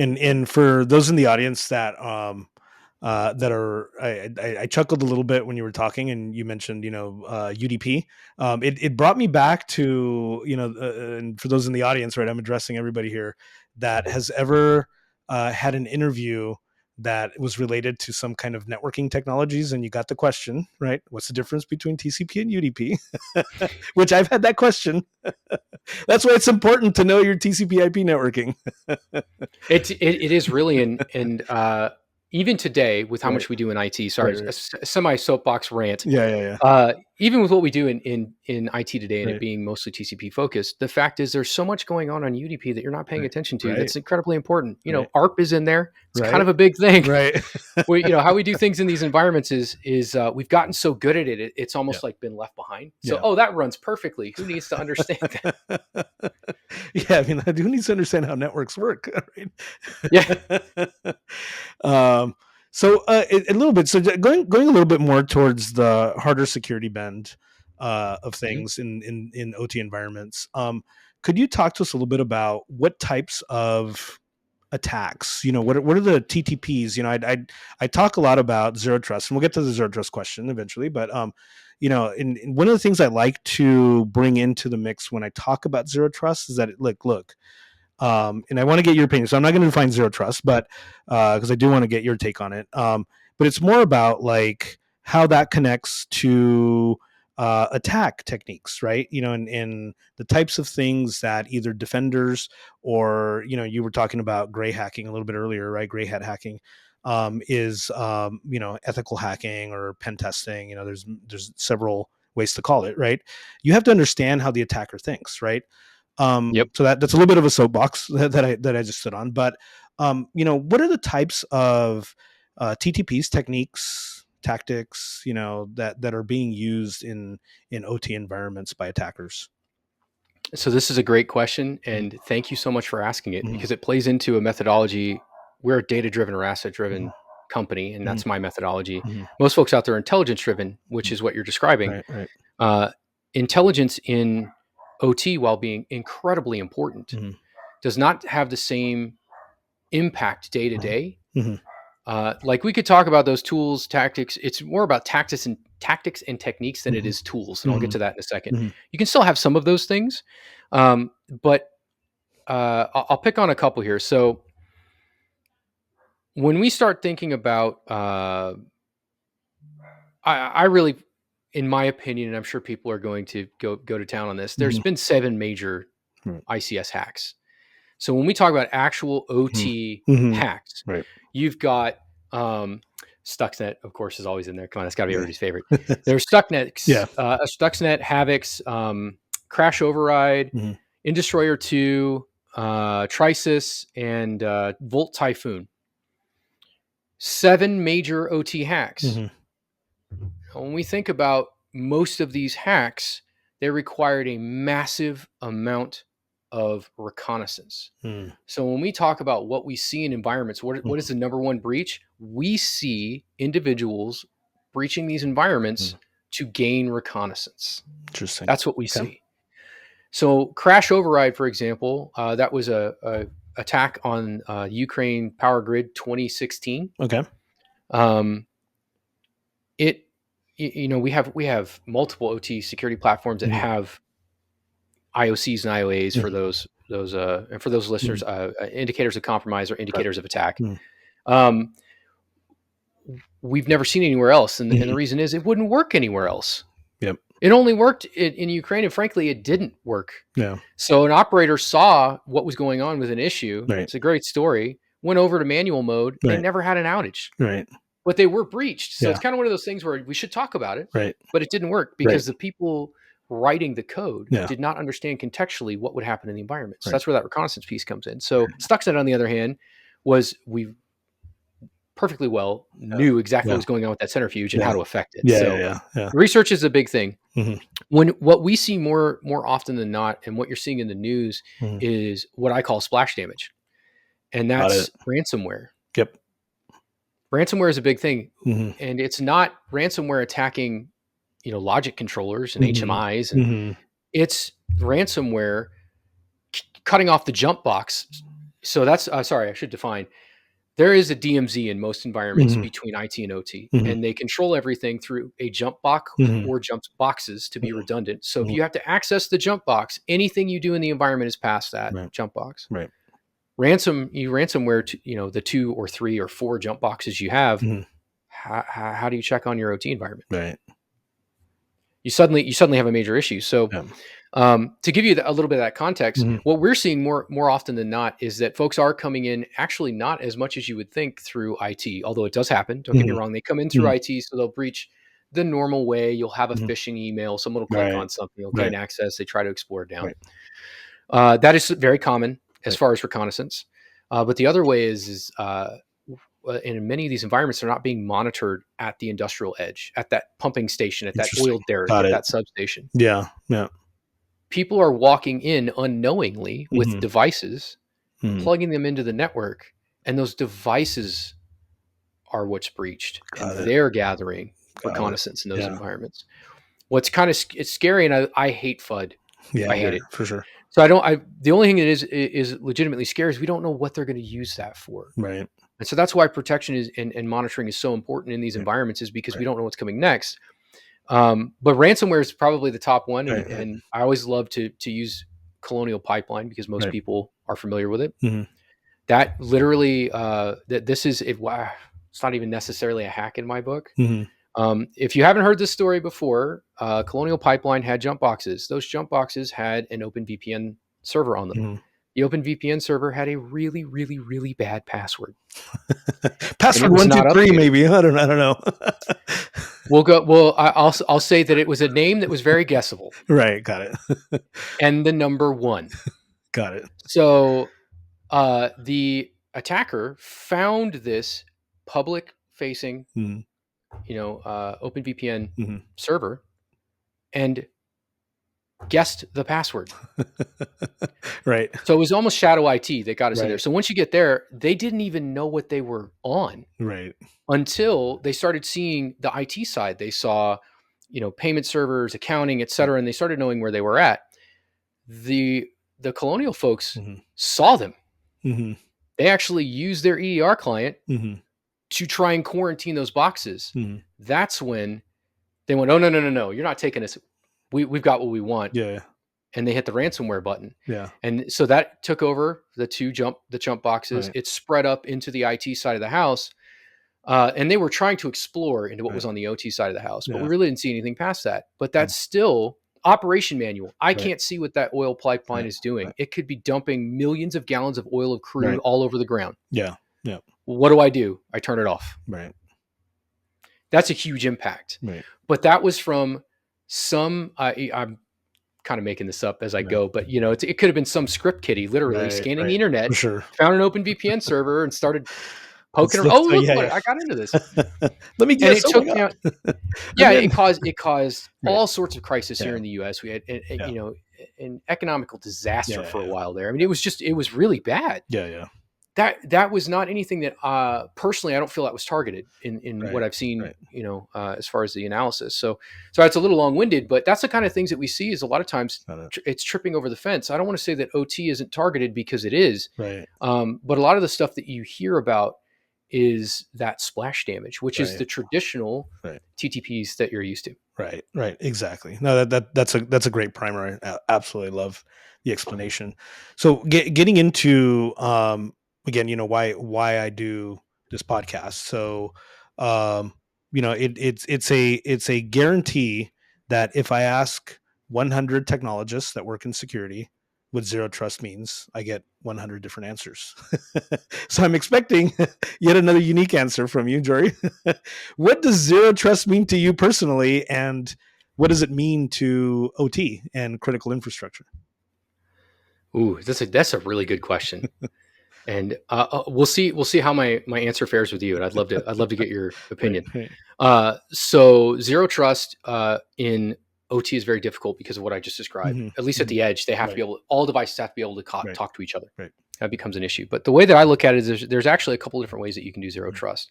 And for those in the audience that I chuckled a little bit when you were talking and you mentioned, UDP. It brought me back to, and for those in the audience, right, I'm addressing everybody here that has ever had an interview that was related to some kind of networking technologies, and you got the question, right? What's the difference between TCP and UDP? Which I've had that question. That's why it's important to know your TCP IP networking. It is really, and even today with how much we do in IT, sorry, a semi soapbox rant. Even with what we do in IT today and it being mostly TCP focused, the fact is there's so much going on UDP that you're not paying attention to. That's incredibly important. ARP is in there. It's kind of a big thing. Right. How we do things in these environments is we've gotten so good at it. It's almost like been left behind. So, that runs perfectly. Who needs to understand that? Yeah. I mean, who needs to understand how networks work? Right? Yeah. So a little bit. So going a little bit more towards the harder security bend of things in OT environments. Could you talk to us a little bit about what types of attacks? What are the TTPs? I talk a lot about zero trust, and we'll get to the zero trust question eventually. But and one of the things I like to bring into the mix when I talk about zero trust is that look. And I want to get your opinion. So I'm not going to define zero trust, but because I do want to get your take on it. But it's more about like how that connects to attack techniques, right? And the types of things that either defenders or, you were talking about gray hacking a little bit earlier, right? Gray hat hacking is, ethical hacking or pen testing. There's several ways to call it, right? You have to understand how the attacker thinks, right? So that's a little bit of a soapbox that I just stood on. But what are the types of TTPs, techniques, tactics, that are being used in OT environments by attackers? So this is a great question, and thank you so much for asking it, because it plays into a methodology. We're a data-driven or asset-driven company, and that's my methodology. Most folks out there are intelligence-driven, which is what you're describing. Right. Intelligence in OT, while being incredibly important, does not have the same impact day to day. Like we could talk about those tools, tactics. It's more about tactics and techniques than it is tools. And I'll get to that in a second. You can still have some of those things. But I'll pick on a couple here. So when we start thinking about, I really, in my opinion, and I'm sure people are going to go to town on this, there's been 7 major ICS hacks. So when we talk about actual OT hacks, you've got Stuxnet, of course, is always in there. Come on, it's got to be everybody's favorite. There's Stuxnet, Stuxnet, Havix, Crash Override, Indestroyer 2, Trisis, and Volt Typhoon. 7 major OT hacks. When we think about most of these hacks, they required a massive amount of reconnaissance. So when we talk about what we see in environments, what is the number one breach? We see individuals breaching these environments to gain reconnaissance. Interesting. That's what we see. So Crash Override, for example, that was a attack on Ukraine Power Grid 2016. Okay. We have multiple OT security platforms that have IOCs and IOAs for those and for those listeners, indicators of compromise or indicators of attack. We've never seen anywhere else, and the reason is it wouldn't work anywhere else. It only worked in Ukraine, and frankly, it didn't work. So an operator saw what was going on with an issue. It's a great story. Went over to manual mode. They never had an outage. But they were breached. So it's kind of one of those things where we should talk about it. But it didn't work because the people writing the code did not understand contextually what would happen in the environment. So that's where that reconnaissance piece comes in. So Stuxnet, on the other hand, we perfectly well knew exactly what was going on with that centrifuge and how to affect it. Research is a big thing. What we see more often than not, and what you're seeing in the news, is what I call splash damage, and that's ransomware. Ransomware is a big thing, and it's not ransomware attacking logic controllers and HMIs, and it's ransomware cutting off the jump box So that's sorry, I should define. There is a DMZ in most environments between IT and OT, and they control everything through a jump box or jump boxes to be redundant. So if you have to access the jump box, anything you do in the environment is past that jump box. Right. Ransomware, the 2 or 3 or 4 jump boxes you have. How do you check on your OT environment? Right. You suddenly have a major issue. So, to give you a little bit of that context, what we're seeing more often than not is that folks are coming in actually not as much as you would think through IT, although it does happen. Don't get me wrong. They come in through IT, so they'll breach the normal way. You'll have a phishing email. Someone will click on something. You'll gain access. They try to explore it down. That is very common as far as reconnaissance. But the other way is in many of these environments, they're not being monitored at the industrial edge, at that pumping station, at that oil derrick, at that substation. Yeah. People are walking in unknowingly with devices, plugging them into the network, and those devices are what's breached. They're gathering reconnaissance in those environments. What's kind of it's scary, and I hate FUD. I hate it for sure. So the only thing that is legitimately scary is we don't know what they're going to use that for. Right. And so that's why protection and monitoring is so important in these environments, is because we don't know what's coming next. But ransomware is probably the top one. And I always love to use Colonial Pipeline because most people are familiar with it. That literally, it's not even necessarily a hack in my book. If you haven't heard this story before, Colonial Pipeline had jump boxes. Those jump boxes had an OpenVPN server on them. The OpenVPN server had a really, really, really bad password. Password 123, maybe. I don't know. I'll say that it was a name that was very guessable. Right, got it. And the number 1. Got it. So the attacker found this public-facing, OpenVPN server and guessed the password. Right. So it was almost shadow IT that got us in there. So once you get there, they didn't even know what they were on. Right. Until they started seeing the IT side. They saw, payment servers, accounting, et cetera, and they started knowing where they were at. The Colonial folks saw them. They actually used their EDR client to try and quarantine those boxes. That's when they went, oh, no, you're not taking us. We've got what we want. Yeah. And they hit the ransomware button. Yeah. And so that took over the jump boxes. Right. It spread up into the IT side of the house. And they were trying to explore into what was on the OT side of the house, but we really didn't see anything past that. But that's still operation manual. I can't see what that oil pipeline is doing. Right. It could be dumping millions of gallons of oil of crude all over the ground. Yeah. Yeah. What do? I turn it off. Right. That's a huge impact. Right. But that was from some, I'm kind of making this up as I go, but it could have been some script kiddie literally scanning the internet, found an OpenVPN server and started poking around. I got into this. Let me guess. It caused all sorts of crisis here in the U.S. We had, an economical disaster for a while there. I mean, it was really bad. Yeah. That was not anything that personally I don't feel that was targeted in what I've seen, as far as the analysis. So it's a little long-winded, but that's the kind of things that we see is a lot of times it's tripping over the fence. I don't want to say that OT isn't targeted because it is, but a lot of the stuff that you hear about is that splash damage, which is the traditional TTPs that you're used to. Right. Exactly. No, that's a great primer. I absolutely love the explanation. So getting into, again, why I do this podcast. So, it's a guarantee that if I ask 100 technologists that work in security what zero trust means, I get 100 different answers. So I'm expecting yet another unique answer from you, Jori. What does zero trust mean to you personally, and what does it mean to OT and critical infrastructure? Ooh, that's a really good question. And we'll see how my answer fares with you. And I'd love to get your opinion. Right. So zero trust in OT is very difficult because of what I just described. At least at the edge, they have to be all devices have to be able to talk to each other. Right. That becomes an issue. But the way that I look at it is there's actually a couple of different ways that you can do zero trust.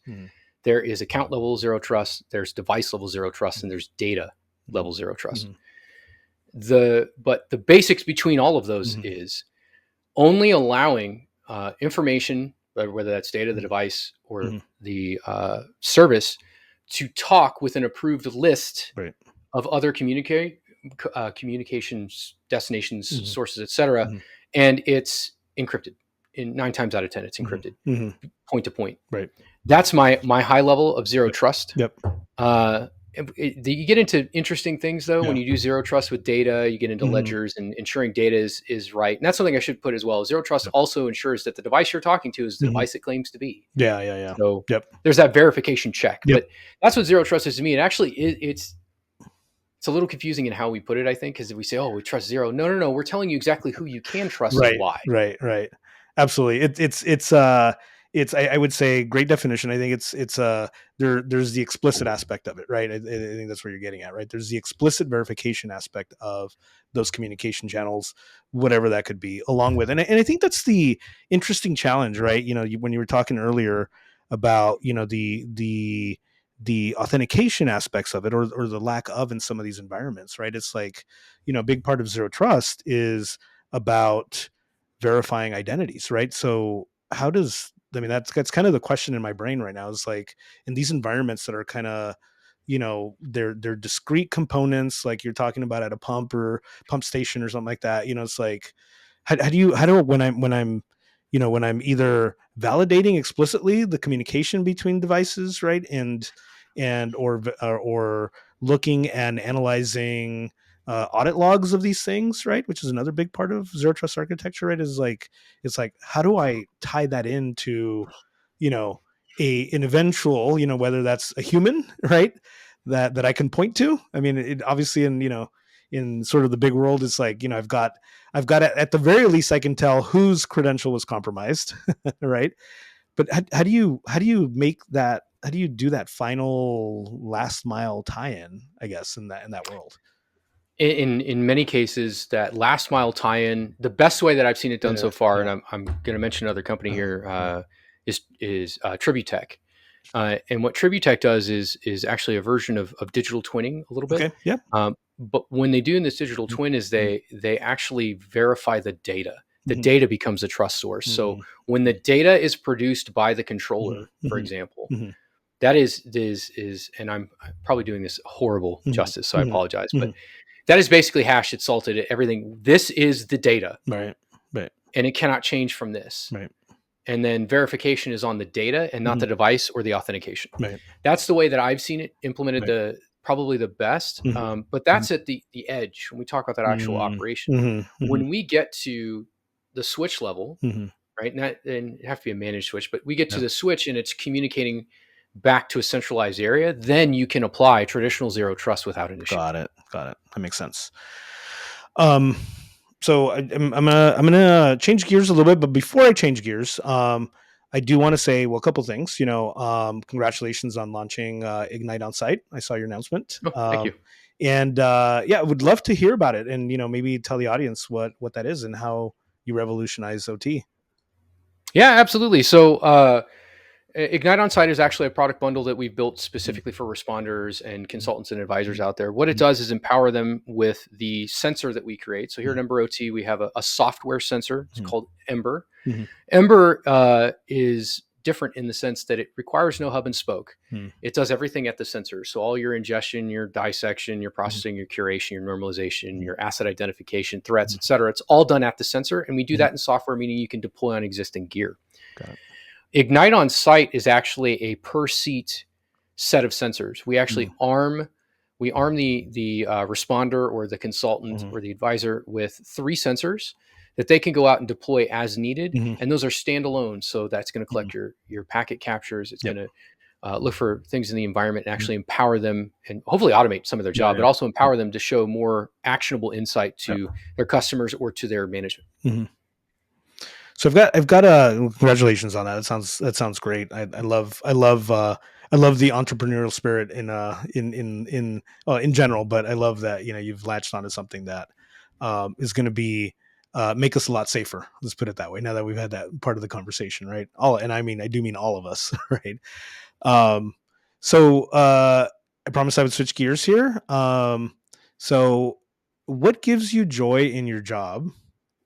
There is account level zero trust, there's device level zero trust, and there's data level zero trust. But the basics between all of those is only allowing information, whether that's data, the device, or the service, to talk with an approved list of other communications destinations, sources, etc. And it's encrypted. In 9 times out of 10, it's encrypted, point to point. Right. That's my high level of zero trust. Yep. You get into interesting things though when you do zero trust with data. You get into ledgers and ensuring data is right, and that's something I should put as well. Zero trust also ensures that the device you're talking to is the device it claims to be. Yeah. So there's that verification check. But that's what zero trust is to me. And actually, it's a little confusing in how we put it, I think, because we say, "Oh, we trust zero." No. We're telling you exactly who you can trust and why. Right. Absolutely. It's I would say great definition. I think there's the explicit aspect of it, right? I think that's where you're getting at, right? There's the explicit verification aspect of those communication channels, whatever that could be, along with, and I think that's the interesting challenge, right? When you were talking earlier about, the authentication aspects of it, or the lack of in some of these environments, right? It's like, a big part of zero trust is about verifying identities, right? So that's kind of the question in my brain right now, is like, in these environments that are kind of, they're discrete components, like you're talking about at a pump or pump station or something like that. It's like, how do when I'm either validating explicitly the communication between devices, right, or looking and analyzing audit logs of these things, right, which is another big part of zero trust architecture, right? It's like, how do I tie that into, an eventual, whether that's a human, right, that I can point to. I mean, it obviously, in sort of the big world, it's like, I've got at the very least, I can tell whose credential was compromised, right? But how do you make that? How do you do that final last mile tie-in, I guess, in that world? In many cases, that last mile tie-in, the best way that I've seen it done so far, and I'm going to mention another company here, is Tributech. And what Tributech does is actually a version of digital twinning a little bit. Okay. Yeah. But when they do in this digital twin is they actually verify the data. The data becomes a trust source. So when the data is produced by the controller, for example, that is, and I'm probably doing this horrible justice, so I apologize, but that is basically hashed, it's salted, everything. This is the data. Right. And it cannot change from this. Right. And then verification is on the data and not the device or the authentication. Right. That's the way that I've seen it implemented, probably the best. But that's at the edge when we talk about that actual operation. When we get to the switch level, right? And it have to be a managed switch, but we get to the switch and it's communicating back to a centralized area, then you can apply traditional zero trust without an issue. Got it. That makes sense. So I'm gonna change gears a little bit, but before I change gears, I do want to say, well, a couple things. Congratulations on launching Ignite Onsite. I saw your announcement. Thank you. And I would love to hear about it, and maybe tell the audience what that is and how you revolutionize OT. Yeah, absolutely. So Ignite Onsite is actually a product bundle that we've built specifically for responders and consultants and advisors out there. What it does is empower them with the sensor that we create. So here at EmberOT, we have a software sensor. It's called Ember. Ember is different in the sense that it requires no hub and spoke. It does everything at the sensor. So all your ingestion, your dissection, your processing, your curation, your normalization, your asset identification, threats, et cetera, it's all done at the sensor. And we do that in software, meaning you can deploy on existing gear. Got it. Ignite Onsite is actually a per seat set of sensors. We actually arm the responder or the consultant or the advisor with 3 sensors that they can go out and deploy as needed. And those are standalone. So that's going to collect your packet captures. It's going to look for things in the environment and actually empower them and hopefully automate some of their job, but also empower them to show more actionable insight to their customers or to their management. So I've got congratulations on that. That sounds great. I love the entrepreneurial spirit in general, but I love that, you've latched onto something that is going to be make us a lot safer. Let's put it that way. Now that we've had that part of the conversation, right? I do mean all of us, right? So I promised I would switch gears here. So what gives you joy in your job?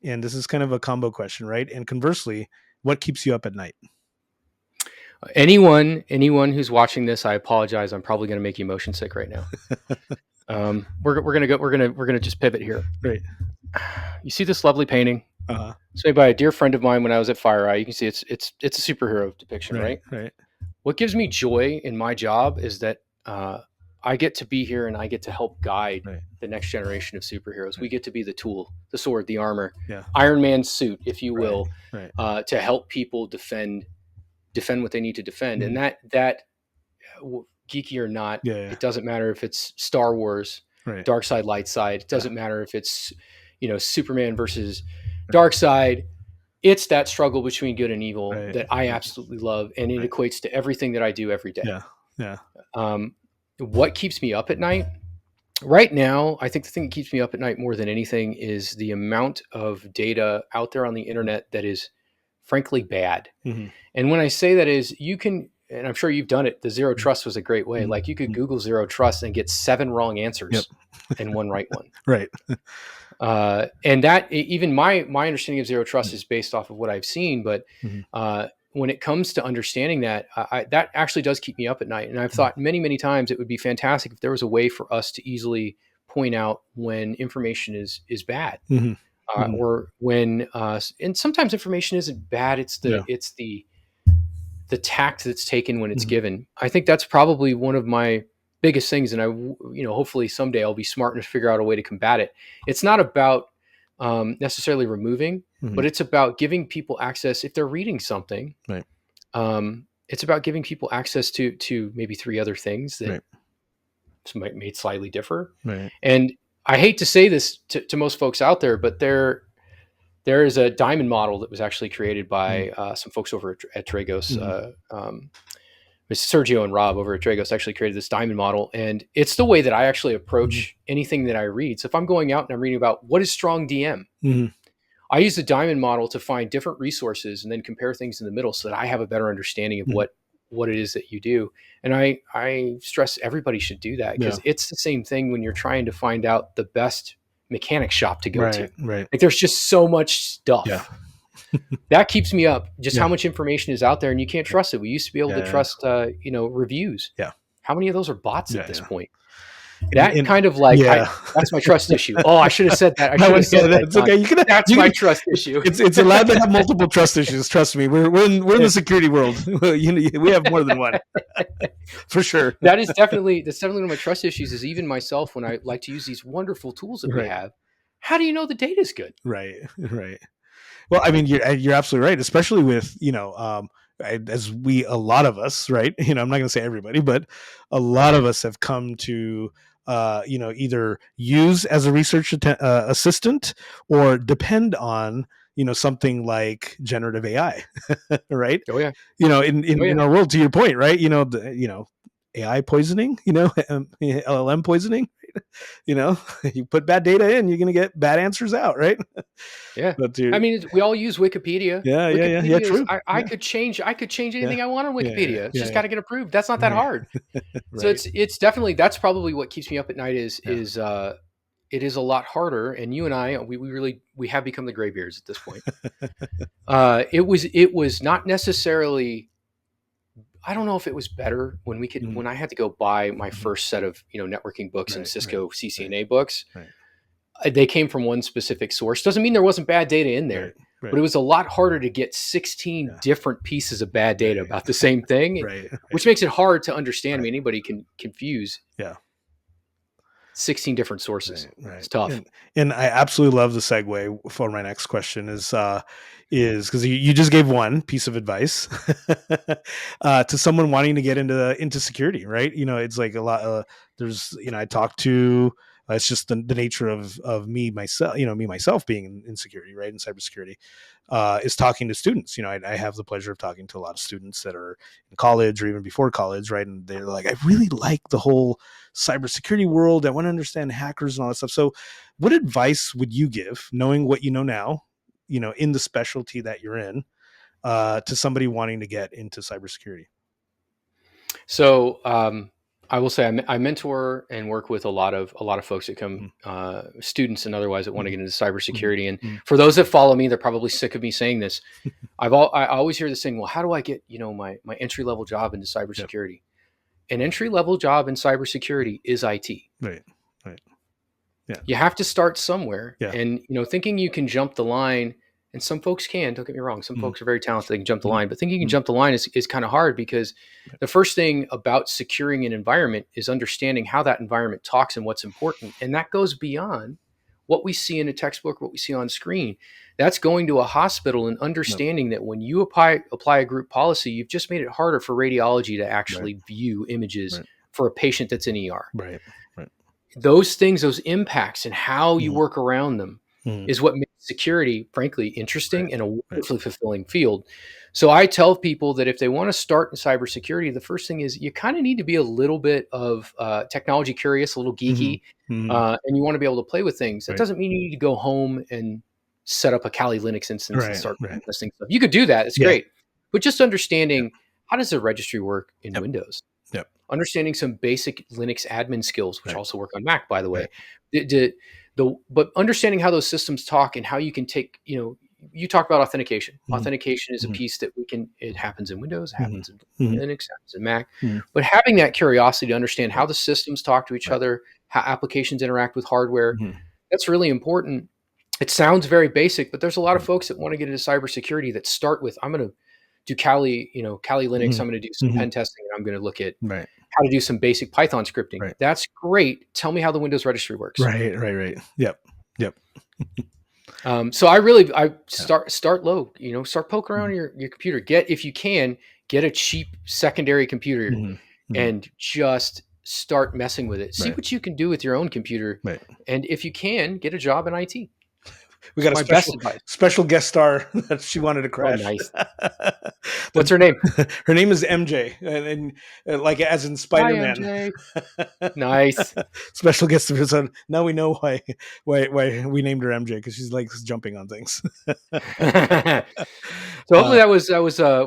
And this is kind of a combo question, right? And conversely, what keeps you up at night? Anyone who's watching this, I apologize. I'm probably going to make you motion sick right now. We're gonna just pivot here. Right. You see this lovely painting? It's made by a dear friend of mine when I was at FireEye. You can see it's a superhero depiction, right? Right. What gives me joy in my job is that I get to be here and I get to help guide the next generation of superheroes. We get to be the tool, the sword, the armor, Iron Man's suit, if you will, to help people defend what they need to defend. And that geeky or not, it doesn't matter if it's Star Wars, dark side, light side. It doesn't matter if it's, Superman versus dark side. It's that struggle between good and evil that I absolutely love. And it equates to everything that I do every day. What keeps me up at night right now? I think the thing that keeps me up at night more than anything is the amount of data out there on the internet that is frankly bad. And when I say that is, you can, and I'm sure you've done it, the zero trust was a great way. Like you could Google zero trust and get 7 wrong answers and 1 right one. Right. And that even my understanding of zero trust is based off of what I've seen. But when it comes to understanding that, that actually does keep me up at night. And I've thought many, many times it would be fantastic if there was a way for us to easily point out when information is bad. Or when, and sometimes information isn't bad. It's the tact that's taken when it's given. I think that's probably one of my biggest things. And hopefully someday I'll be smart enough to figure out a way to combat it. It's not about necessarily removing, but it's about giving people access. If they're reading something, it's about giving people access to maybe 3 other things that might slightly differ. And I hate to say this to most folks out there, but there is a diamond model that was actually created by some folks over at Dragos. Sergio and Rob over at Dragos actually created this diamond model. And it's the way that I actually approach anything that I read. So if I'm going out and I'm reading about what is StrongDM, I use the diamond model to find different resources and then compare things in the middle so that I have a better understanding of what it is that you do. And I stress everybody should do that because it's the same thing when you're trying to find out the best mechanic shop to go to. Like there's just so much stuff. That keeps me up. Just how much information is out there and you can't trust it. We used to be able to trust, reviews. How many of those are bots at this point? That kind of like, that's my trust issue. Oh, I should have said that. I should have said that. It's okay. That's my trust issue. It's allowed to have multiple trust issues. Trust me. We're in the security world. We have more than one, for sure. That's definitely one of my trust issues. Is even myself when I like to use these wonderful tools that we have. How do you know the data is good? Right. Well, I mean, you're absolutely right, especially with a lot of us, right? I'm not going to say everybody, but a lot of us have come to either use as a research assistant or depend on something like generative AI, right? Oh yeah. In our world, to your point, right? AI poisoning, LLM poisoning. You put bad data in, you're going to get bad answers out, right? Yeah. But I mean, we all use Wikipedia. Yeah. True. I could change anything I want on Wikipedia. It's just got to get approved. That's not that hard. So it's definitely, that's probably what keeps me up at night is it is a lot harder. And you and I, we have become the graybeards at this point. It was not necessarily, I don't know if it was better when when I had to go buy my first set of, networking books and Cisco CCNA books. They came from one specific source. Doesn't mean there wasn't bad data in there, but it was a lot harder to get 16 different pieces of bad data about the same thing, which makes it hard to understand. I mean, anybody can confuse 16 different sources. It's tough. And I absolutely love the segue for my next question is because you just gave one piece of advice to someone wanting to get into security, right? It's like a lot. There's I talked to. It's just the nature of me myself being in security, right? In cybersecurity, is talking to students. I have the pleasure of talking to a lot of students that are in college or even before college, right? And they're like, I really like the whole cybersecurity world. I want to understand hackers and all that stuff. So what advice would you give, knowing what you know now, in the specialty that you're in, to somebody wanting to get into cybersecurity? So, I will say I mentor and work with a lot of folks that come, students and otherwise that want to get into cybersecurity. And for those that follow me, they're probably sick of me saying this. I always hear this thing. Well, how do I get my entry level job into cybersecurity? An entry level job in cybersecurity is IT. Right. Right. Yeah. You have to start somewhere. Yeah. And thinking you can jump the line. And some folks can, don't get me wrong. Some folks are very talented. They can jump the line, but thinking you can jump the line is kind of hard, because the first thing about securing an environment is understanding how that environment talks and what's important. And that goes beyond what we see in a textbook, what we see on screen. That's going to a hospital and understanding that when you apply a group policy, you've just made it harder for radiology to actually view images for a patient that's in ER. Right. Right. Those things, those impacts, and how you work around them is what makes security, frankly, interesting and a wonderfully fulfilling field. So I tell people that if they want to start in cybersecurity, the first thing is you kind of need to be a little bit of technology curious, a little geeky, and you want to be able to play with things. That doesn't mean you need to go home and set up a Kali Linux instance and start testing stuff. You could do that. It's great. But just understanding how does the registry work in Windows? Understanding some basic Linux admin skills, which also work on Mac, by the way. But understanding how those systems talk and how you can take, you talk about authentication. Authentication is a piece that it happens in Windows, it happens in Linux, it happens in Mac. But having that curiosity to understand how the systems talk to each other, how applications interact with hardware, that's really important. It sounds very basic, but there's a lot of folks that want to get into cybersecurity that start with, I'm going to do Kali Linux, I'm going to do some pen testing, and I'm going to look at how to do some basic Python scripting. That's great. Tell me how the Windows registry works. Right. Yep. So I start low, start poking around your computer. If you can, get a cheap secondary computer and just start messing with it. See what you can do with your own computer. And if you can, get a job in IT. We got a special guest star that she wanted to crash. Oh, nice. What's her name? Her name is MJ, and like as in Spider-Man. Hi, MJ. Nice. Special guest episode. Now we know why we named her MJ, because she's like jumping on things. So hopefully that was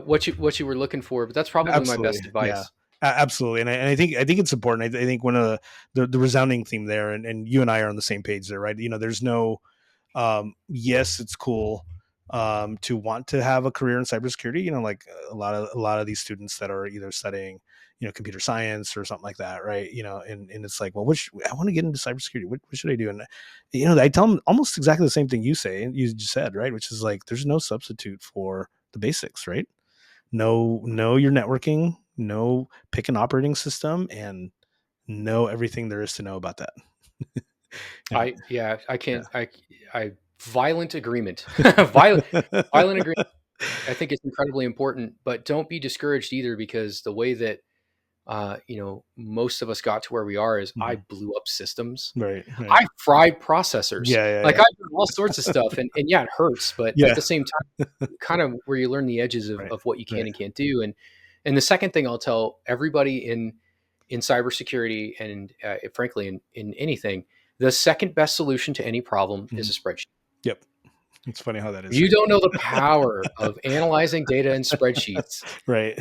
what you were looking for, but that's probably my best advice. Yeah. Absolutely. And I think it's important. I think one of the resounding theme there, and you and I are on the same page there, right? There's no yes, it's cool to want to have a career in cybersecurity. Like a lot of these students that are either studying, computer science or something like that, right? And it's like, well, I want to get into cybersecurity. What should I do? And I tell them almost exactly the same thing you just said, right? Which is like, there's no substitute for the basics, right? Know your networking, pick an operating system, and know everything there is to know about that. I violent agreement. Violent agreement. I think it's incredibly important, but don't be discouraged either, because the way that most of us got to where we are is I blew up systems. Right. I fried processors. I've done all sorts of stuff, and it hurts, but at the same time, kind of where you learn the edges of what you can and can't do. And the second thing I'll tell everybody in cybersecurity and frankly in anything, the second best solution to any problem is a spreadsheet. Yep. It's funny how that is. You don't know the power of analyzing data in spreadsheets. Right.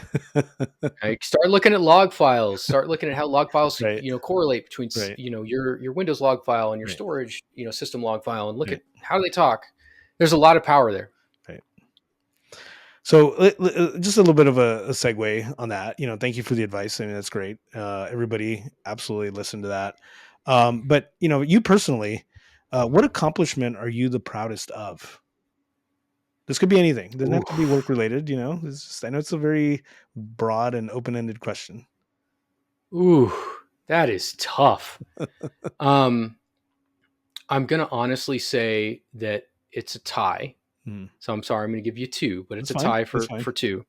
Start looking at log files. Start looking at how log files, correlate between, your Windows log file and your storage, system log file, and look at how do they talk. There's a lot of power there. Right. So just a little bit of a segue on that. Thank you for the advice. I mean, that's great. Everybody absolutely listen to that. But you personally, what accomplishment are you the proudest of? This could be anything. It doesn't have to be work related. I know it's a very broad and open-ended question. Ooh, that is tough. I'm going to honestly say that it's a tie. So I'm sorry, I'm going to give you two, but it's a tie for two.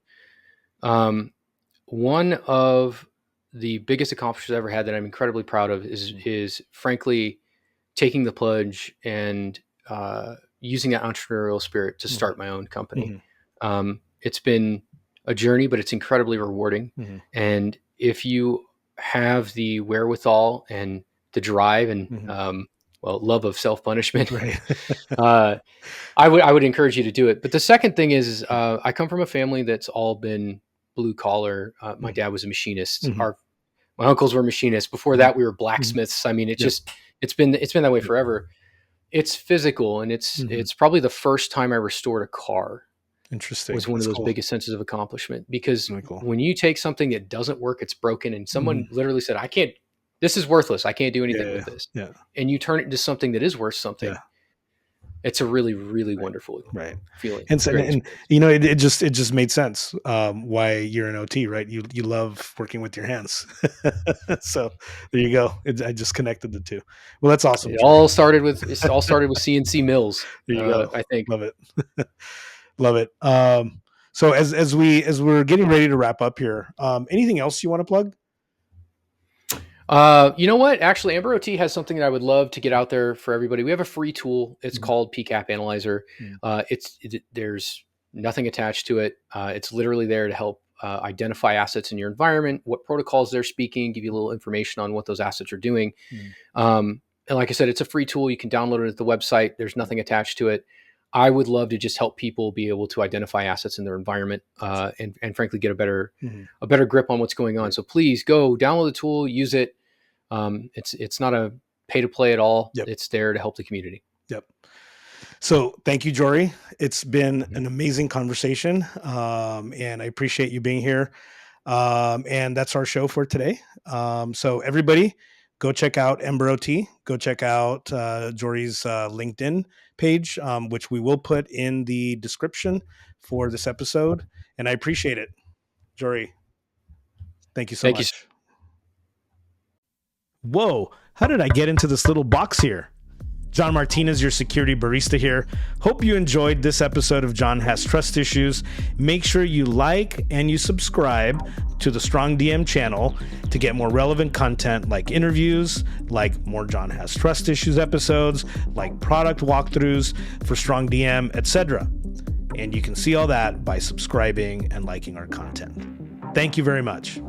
One of the biggest accomplishments I've ever had that I'm incredibly proud of is frankly taking the plunge and using that entrepreneurial spirit to start my own company. It's been a journey, but it's incredibly rewarding. And if you have the wherewithal and the drive and love of self-punishment, I would encourage you to do it. But the second thing is I come from a family that's all been blue collar. My dad was a machinist. My uncles were machinists. Before that, we were blacksmiths. I mean, it's been that way forever. It's physical, and it's probably the first time I restored a car. Interesting. Was one of those biggest senses of accomplishment, because when you take something that doesn't work, it's broken, and someone literally said, I can't, this is worthless. I can't do anything with this. Yeah. And you turn it into something that is worth something. Yeah. It's a really, really wonderful feeling. And it just made sense why you're an OT, right? You love working with your hands. So there you go. I just connected the two. Well, that's awesome. It all started with CNC mills. There you go. I think. Love it. Love it. So as we're getting ready to wrap up here, anything else you want to plug? You know what? Actually, EmberOT has something that I would love to get out there for everybody. We have a free tool. It's called PCAP Analyzer. There's nothing attached to it. It's literally there to help identify assets in your environment, what protocols they're speaking, give you a little information on what those assets are doing. And like I said, it's a free tool. You can download it at the website. There's nothing attached to it. I would love to just help people be able to identify assets in their environment and frankly get a better grip on what's going on. So please go download the tool, use it. It's not a pay to play at all. Yep. It's there to help the community. Yep. So thank you, Jori. It's been an amazing conversation. And I appreciate you being here. And that's our show for today. So everybody go check out EmberOT, go check out Jori's LinkedIn page, which we will put in the description for this episode. And I appreciate it. Jori, thank you so much. Whoa, how did I get into this little box here? John Martinez, your security barista here. Hope you enjoyed this episode of John Has Trust Issues. Make sure you like and you subscribe to the StrongDM channel to get more relevant content like interviews, like more John Has Trust Issues episodes, like product walkthroughs for StrongDM, etc. And you can see all that by subscribing and liking our content. Thank you very much.